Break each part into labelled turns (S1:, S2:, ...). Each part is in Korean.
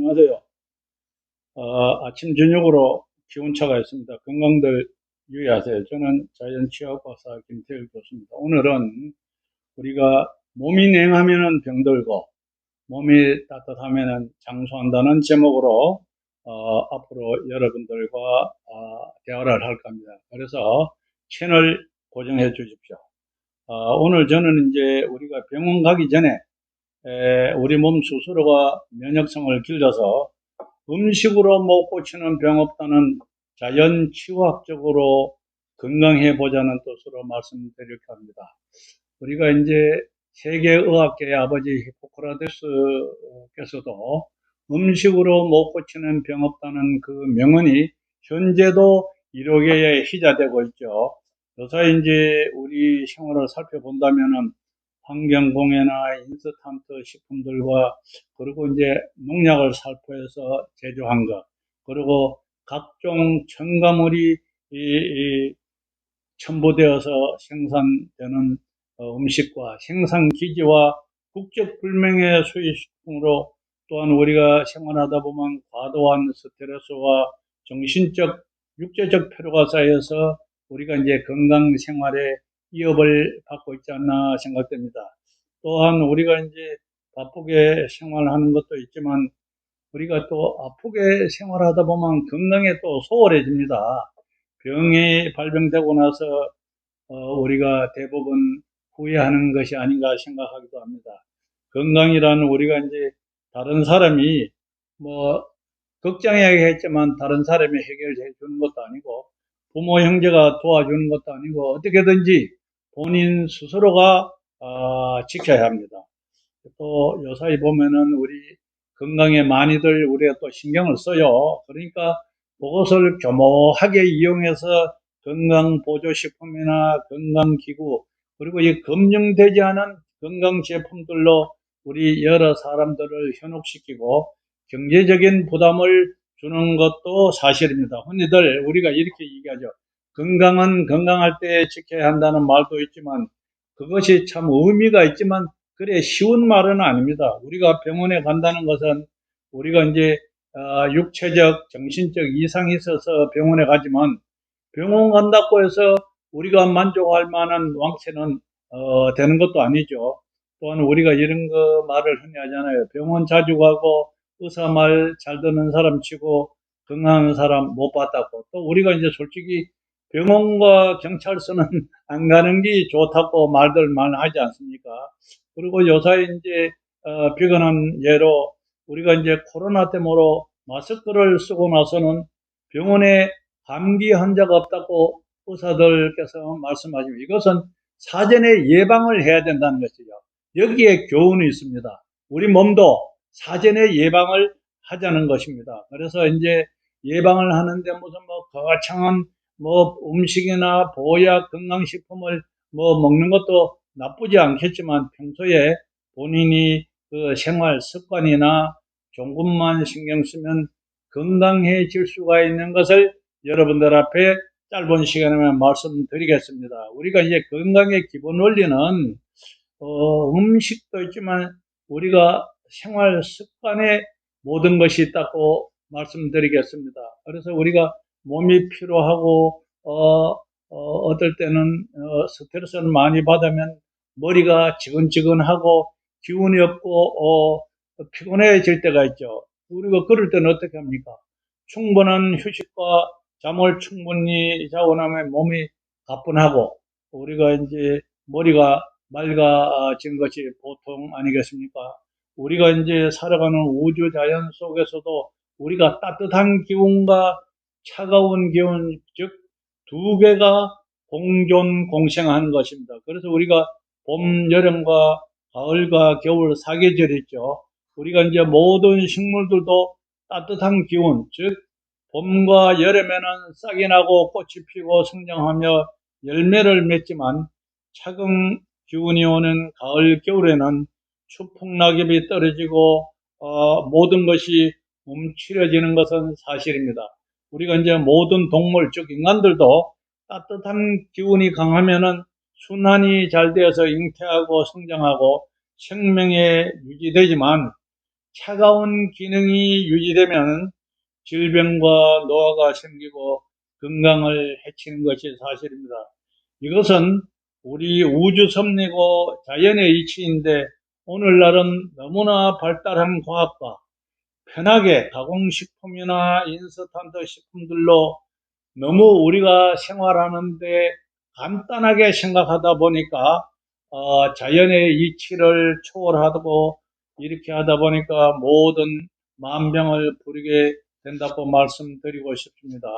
S1: 안녕하세요. 아침 저녁으로 기온차가 있습니다. 건강들 유의하세요. 저는 자연치유학박사 김태일 교수입니다. 오늘은 우리가 몸이 냉하면은 병들고 몸이 따뜻하면은 장수한다는 제목으로 앞으로 여러분들과 대화를 할 겁니다. 그래서 채널 고정해 주십시오. 오늘 저는 이제 우리가 병원 가기 전에 우리 몸 스스로가 면역성을 길러서 음식으로 못 고치는 병 없다는 자연치유학적으로 건강해보자는 뜻으로 말씀드릴까 합니다. 우리가 이제 세계의학계의 아버지 히포크라테스께서도 음식으로 못 고치는 병 없다는 그 명언이 현재도 의료계에 희자되고 있죠. 요새 이제 우리 생활을 살펴본다면은 환경공해나 인스턴트 식품들과 그리고 이제 농약을 살포해서 제조한 것, 그리고 각종 첨가물이 첨부되어서 생산되는 음식과 생산기지와 국적불명의 수입식품으로, 또한 우리가 생활하다 보면 과도한 스트레스와 정신적, 육체적 피로가 쌓여서 우리가 이제 건강생활에 위협을 받고 있지 않나 생각됩니다. 또한 우리가 이제 바쁘게 생활하는 것도 있지만 우리가 또 아프게 생활하다 보면 건강에 또 소홀해집니다. 병이 발병되고 나서 우리가 대부분 후회하는 것이 아닌가 생각하기도 합니다. 건강이란 우리가 이제 다른 사람이 뭐 걱정해야 했지만 다른 사람이 해결해 주는 것도 아니고 부모 형제가 도와주는 것도 아니고 어떻게든지 본인 스스로가 지켜야 합니다. 또 요사이 보면은 우리 건강에 많이들 우리가 또 신경을 써요. 그러니까 그것을 교모하게 이용해서 건강보조식품이나 건강기구, 그리고 이 검증되지 않은 건강제품들로 우리 여러 사람들을 현혹시키고 경제적인 부담을 주는 것도 사실입니다. 흔히들 우리가 이렇게 얘기하죠. 건강은 건강할 때 지켜야 한다는 말도 있지만 그것이 참 의미가 있지만 그래 쉬운 말은 아닙니다. 우리가 병원에 간다는 것은 우리가 이제 육체적, 정신적 이상이 있어서 병원에 가지만 병원 간다고 해서 우리가 만족할 만한 왕체는 되는 것도 아니죠. 또한 우리가 이런 거 말을 흔히 하잖아요. 병원 자주 가고 의사 말 잘 듣는 사람 치고 건강한 사람 못 봤다고. 또 우리가 이제 솔직히 병원과 경찰서는 안 가는 게 좋다고 말들 많이 하지 않습니까? 그리고 요새 이제 비근한 예로 우리가 이제 코로나 때문에 마스크를 쓰고 나서는 병원에 감기 환자가 없다고 의사들께서 말씀하시면 이것은 사전에 예방을 해야 된다는 것이죠. 여기에 교훈이 있습니다. 우리 몸도 사전에 예방을 하자는 것입니다. 그래서 이제 예방을 하는데 무슨 뭐 거창한 뭐 음식이나 보약, 건강식품을 뭐 먹는 것도 나쁘지 않겠지만 평소에 본인이 그 생활 습관이나 조금만 신경 쓰면 건강해질 수가 있는 것을 여러분들 앞에 짧은 시간에만 말씀드리겠습니다. 우리가 이제 건강의 기본 원리는 음식도 있지만 우리가 생활 습관에 모든 것이 있다고 말씀드리겠습니다. 그래서 우리가 몸이 피로하고 어떨 때는 스트레스를 많이 받으면 머리가 지근지근하고 기운이 없고 피곤해질 때가 있죠. 우리가 그럴 때는 어떻게 합니까? 충분한 휴식과 잠을 충분히 자고 나면 몸이 가뿐하고 우리가 이제 머리가 맑아진 것이 보통 아니겠습니까? 우리가 이제 살아가는 우주 자연 속에서도 우리가 따뜻한 기운과 차가운 기운, 즉 두 개가 공존 공생하는 것입니다. 그래서 우리가 봄, 여름과 가을과 겨울 사계절 있죠. 우리가 이제 모든 식물들도 따뜻한 기운, 즉 봄과 여름에는 싹이 나고 꽃이 피고 성장하며 열매를 맺지만 차가운 기운이 오는 가을, 겨울에는 추풍낙엽이 떨어지고 모든 것이 움츠려지는 것은 사실입니다. 우리가 이제 모든 동물, 즉 인간들도 따뜻한 기운이 강하면은 순환이 잘 되어서 잉태하고 성장하고 생명에 유지되지만 차가운 기능이 유지되면 질병과 노화가 생기고 건강을 해치는 것이 사실입니다. 이것은 우리 우주 섭리고 자연의 이치인데 오늘날은 너무나 발달한 과학과 편하게 가공식품이나 인스턴트 식품들로 너무 우리가 생활하는데 간단하게 생각하다 보니까 자연의 이치를 초월하고 이렇게 하다 보니까 모든 만병을 부리게 된다고 말씀드리고 싶습니다.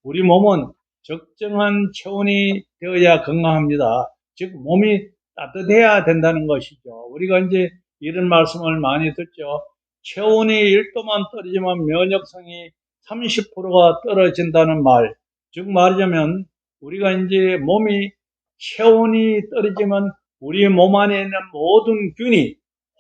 S1: 우리 몸은 적정한 체온이 되어야 건강합니다. 즉 몸이 따뜻해야 된다는 것이죠. 우리가 이제 이런 말씀을 많이 듣죠. 체온이 1도만 떨어지면 면역성이 30%가 떨어진다는 말. 즉 말하자면 우리가 이제 몸이 체온이 떨어지면 우리 몸 안에 있는 모든 균이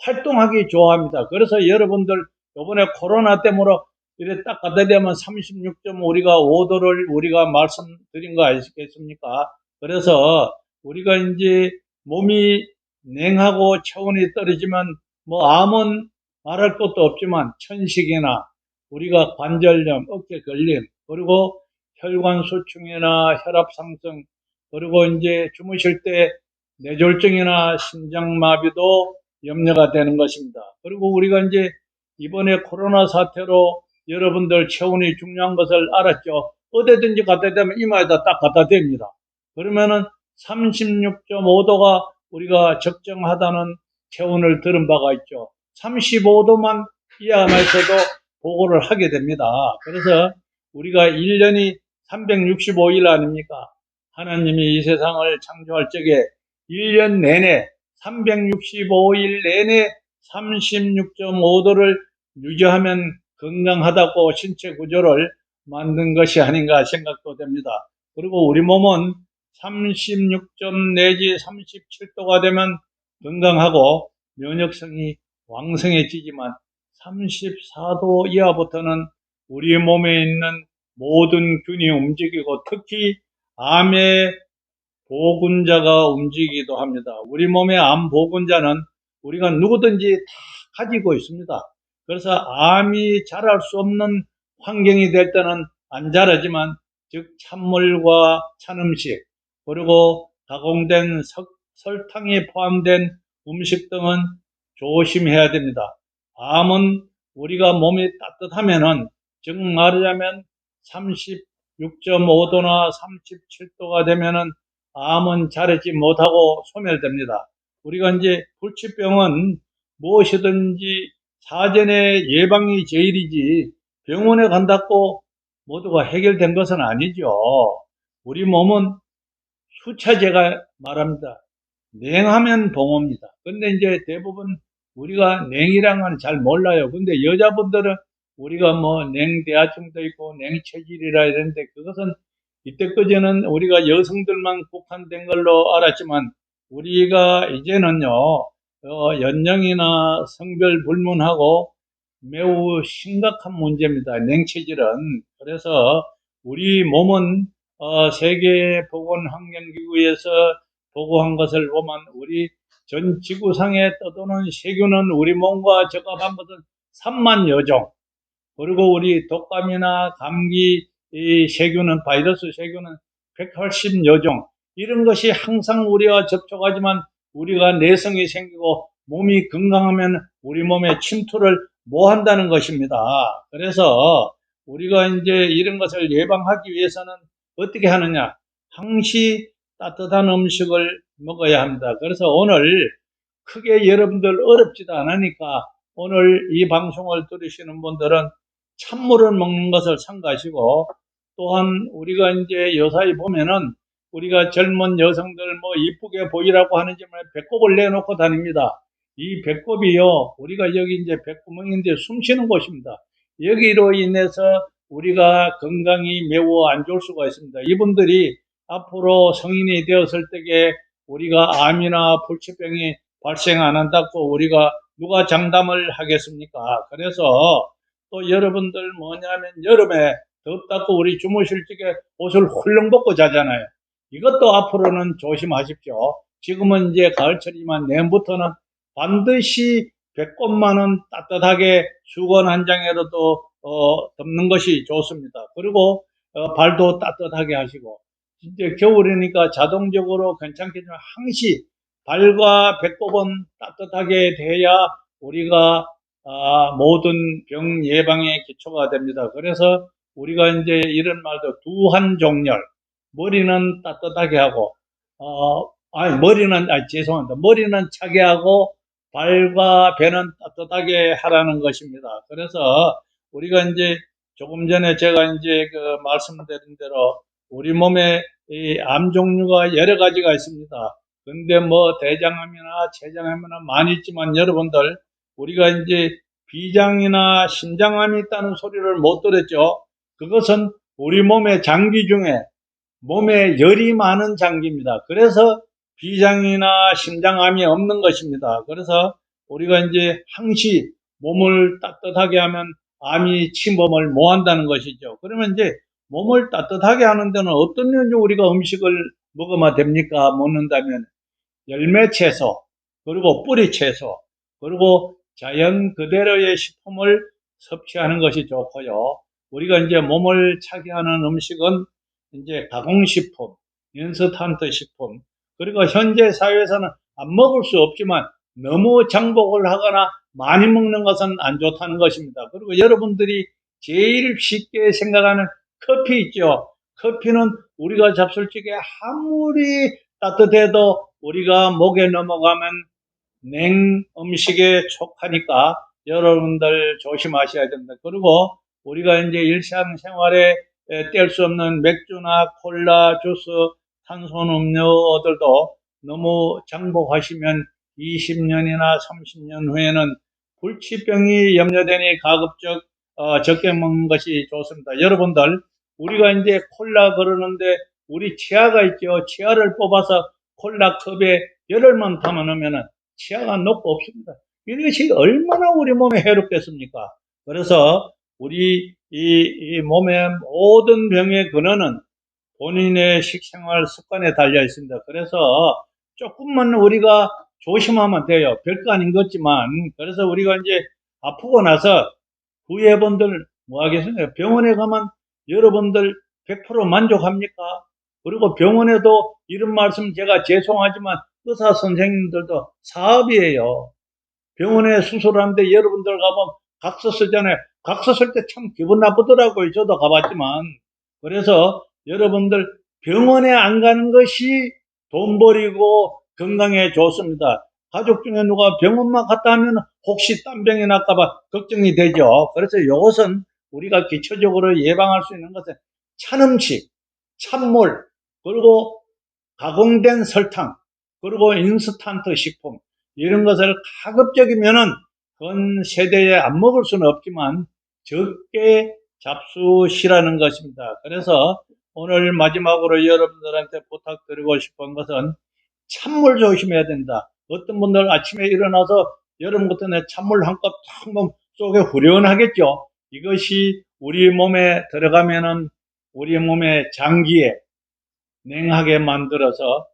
S1: 활동하기 좋아합니다. 그래서 여러분들 이번에 코로나 때문에 이래 딱 갖다 대면 36점 우리가 5도를 우리가 말씀드린 거 아시겠습니까? 그래서 우리가 이제 몸이 냉하고 체온이 떨어지면 뭐 암은 말할 것도 없지만 천식이나 우리가 관절염, 어깨 걸림, 그리고 혈관 수축이나 혈압 상승, 그리고 이제 주무실 때 뇌졸중이나 심장마비도 염려가 되는 것입니다. 그리고 우리가 이제 이번에 코로나 사태로 여러분들 체온이 중요한 것을 알았죠. 어디든지 갖다 대면 이마에다 딱 갖다 댑니다. 그러면은 36.5도가 우리가 적정하다는 체온을 들은 바가 있죠. 35도만 이하면서도 보고를 하게 됩니다. 그래서 우리가 1년이 365일 아닙니까? 하나님이 이 세상을 창조할 적에 1년 내내 365일 내내 36.5도를 유지하면 건강하다고 신체 구조를 만든 것이 아닌가 생각도 됩니다. 그리고 우리 몸은 36점 내지 37도가 되면 건강하고 면역성이 왕성해지지만 34도 이하부터는 우리 몸에 있는 모든 균이 움직이고 특히 암의 보균자가 움직이기도 합니다. 우리 몸의 암 보균자는 우리가 누구든지 다 가지고 있습니다. 그래서 암이 자랄 수 없는 환경이 될 때는 안 자라지만 즉 찬물과 찬 음식 그리고 가공된 설탕이 포함된 음식 등은 조심해야 됩니다. 암은 우리가 몸이 따뜻하면은 즉 말하자면 36.5도나 37도가 되면은 암은 자라지 못하고 소멸됩니다. 우리가 이제 불치병은 무엇이든지 사전에 예방이 제일이지 병원에 간다고 모두가 해결된 것은 아니죠. 우리 몸은 수차제가 말합니다. 냉하면 동호입니다. 근데 이제 대부분 우리가 냉이랑은 잘 몰라요. 근데 여자분들은 우리가 뭐 냉대하증도 있고 냉체질이라 이러는데 그것은 이때까지는 우리가 여성들만 국한된 걸로 알았지만 우리가 이제는요, 연령이나 성별 불문하고 매우 심각한 문제입니다. 냉체질은. 그래서 우리 몸은 세계보건환경기구에서 보고한 것을 보면 우리 전 지구상에 떠도는 세균은 우리 몸과 적합한 것은 3만여 종. 그리고 우리 독감이나 감기 이 세균은 바이러스 세균은 180여 종. 이런 것이 항상 우리와 접촉하지만 우리가 내성이 생기고 몸이 건강하면 우리 몸에 침투를 못 한다는 것입니다. 그래서 우리가 이제 이런 것을 예방하기 위해서는 어떻게 하느냐? 항시 따뜻한 음식을 먹어야 합니다. 그래서 오늘 크게 여러분들 어렵지도 않으니까 오늘 이 방송을 들으시는 분들은 찬물을 먹는 것을 삼가시고 또한 우리가 이제 요사이 보면은 우리가 젊은 여성들 뭐 이쁘게 보이라고 하는지만 배꼽을 내놓고 다닙니다. 이 배꼽이요, 우리가 여기 이제 배구멍인데 숨 쉬는 곳입니다. 여기로 인해서 우리가 건강이 매우 안 좋을 수가 있습니다. 이분들이 앞으로 성인이 되었을 때에 우리가 암이나 불치병이 발생 안 한다고 우리가 누가 장담을 하겠습니까? 그래서 또 여러분들 뭐냐면 여름에 덥다고 우리 주무실 적에 옷을 훌렁 벗고 자잖아요. 이것도 앞으로는 조심하십시오. 지금은 이제 가을철이지만 내일부터는 반드시 배꼽만은 따뜻하게 수건 한 장이라도 덮는 것이 좋습니다. 그리고 발도 따뜻하게 하시고, 이제 겨울이니까 자동적으로 괜찮겠지만 항시 발과 배꼽은 따뜻하게 돼야 우리가 모든 병 예방의 기초가 됩니다. 그래서 우리가 이제 이런 말도 두한종렬, 머리는 따뜻하게 하고, 죄송합니다. 머리는 차게 하고 발과 배는 따뜻하게 하라는 것입니다. 그래서 우리가 이제 조금 전에 제가 이제 그 말씀드린 대로 우리 몸에 이 암 종류가 여러 가지가 있습니다. 근데 뭐 대장암이나 췌장암이나 많이 있지만 여러분들 우리가 이제 비장이나 심장암이 있다는 소리를 못 들었죠. 그것은 우리 몸의 장기 중에 몸에 열이 많은 장기입니다. 그래서 비장이나 심장암이 없는 것입니다. 그래서 우리가 이제 항시 몸을 따뜻하게 하면 암이 침범을 못 한다는 것이죠. 그러면 이제 몸을 따뜻하게 하는 데는 어떤 우리가 음식을 먹으면 됩니까? 먹는다면 열매 채소, 그리고 뿌리 채소, 그리고 자연 그대로의 식품을 섭취하는 것이 좋고요. 우리가 이제 몸을 차게 하는 음식은 이제 가공식품, 인스턴트 식품, 그리고 현재 사회에서는 안 먹을 수 없지만 너무 장복을 하거나 많이 먹는 것은 안 좋다는 것입니다. 그리고 여러분들이 제일 쉽게 생각하는 커피 있죠. 커피는 우리가 잡술 적에 아무리 따뜻해도 우리가 목에 넘어가면 냉 음식에 촉하니까 여러분들 조심하셔야 됩니다. 그리고 우리가 이제 일상생활에 뗄 수 없는 맥주나 콜라, 주스, 탄산음료들도 너무 장복하시면 20년이나 30년 후에는 불치병이 염려되니 가급적 적게 먹는 것이 좋습니다. 여러분들 우리가 이제 콜라 그러는데 우리 치아가 있죠. 치아를 뽑아서 콜라 컵에 열흘만 담아놓으면 치아가 녹고 없습니다. 이것이 얼마나 우리 몸에 해롭겠습니까? 그래서 우리 이 몸의 모든 병의 근원은 본인의 식생활 습관에 달려 있습니다. 그래서 조금만 우리가 조심하면 돼요. 별거 아닌 것지만. 그래서 우리가 이제 아프고 나서 후회분들 뭐 하겠습니까? 병원에 가면 여러분들 100% 만족합니까? 그리고 병원에도 이런 말씀 제가 죄송하지만 의사 선생님들도 사업이에요. 병원에 수술하는데 여러분들 가면 각서 쓰잖아요. 각서 쓸 때 참 기분 나쁘더라고요. 저도 가봤지만. 그래서 여러분들 병원에 안 가는 것이 돈 버리고 건강에 좋습니다. 가족 중에 누가 병원만 갔다 하면 혹시 땀병이 날까봐 걱정이 되죠. 그래서 이것은 우리가 기초적으로 예방할 수 있는 것은 찬음식, 찬물, 그리고 가공된 설탕, 그리고 인스턴트 식품, 이런 것을 가급적이면은 전 세대에 안 먹을 수는 없지만 적게 잡수시라는 것입니다. 그래서 오늘 마지막으로 여러분들한테 부탁드리고 싶은 것은 찬물 조심해야 된다. 어떤 분들 아침에 일어나서 여름 같은 데 찬물 한 컵 탁 속에 후련하겠죠. 이것이 우리 몸에 들어가면은 우리 몸의 장기에 냉하게 만들어서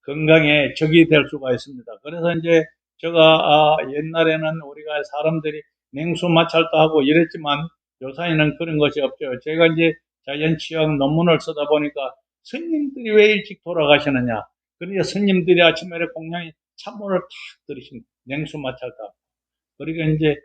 S1: 건강에 적이 될 수가 있습니다. 그래서 이제 제가 옛날에는 우리가 사람들이 냉수 마찰도 하고 이랬지만 요사이는 그런 것이 없죠. 제가 이제 자연치약 논문을 쓰다 보니까 스님들이 왜 일찍 돌아가시느냐. 그러니까 스님들이 아침에 공양에 찬물을 탁 들이신 냉수 마찰도 하고. 그러니까 이제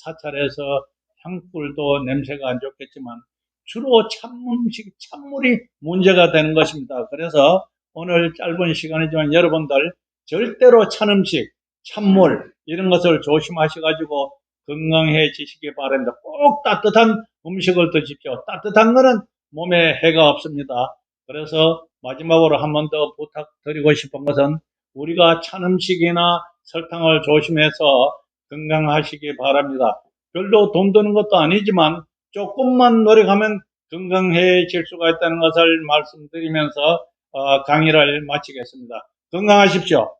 S1: 사찰에서 향불도 냄새가 안 좋겠지만 주로 찬물이 문제가 되는 것입니다. 그래서 오늘 짧은 시간이지만 여러분들 절대로 찬 음식, 찬물 이런 것을 조심하셔가지고 건강해지시기 바랍니다. 꼭 따뜻한 음식을 드십시오. 따뜻한 거는 몸에 해가 없습니다. 그래서 마지막으로 한 번 더 부탁드리고 싶은 것은 우리가 찬 음식이나 설탕을 조심해서 건강하시기 바랍니다. 별로 돈 드는 것도 아니지만 조금만 노력하면 건강해질 수가 있다는 것을 말씀드리면서 강의를 마치겠습니다. 건강하십시오.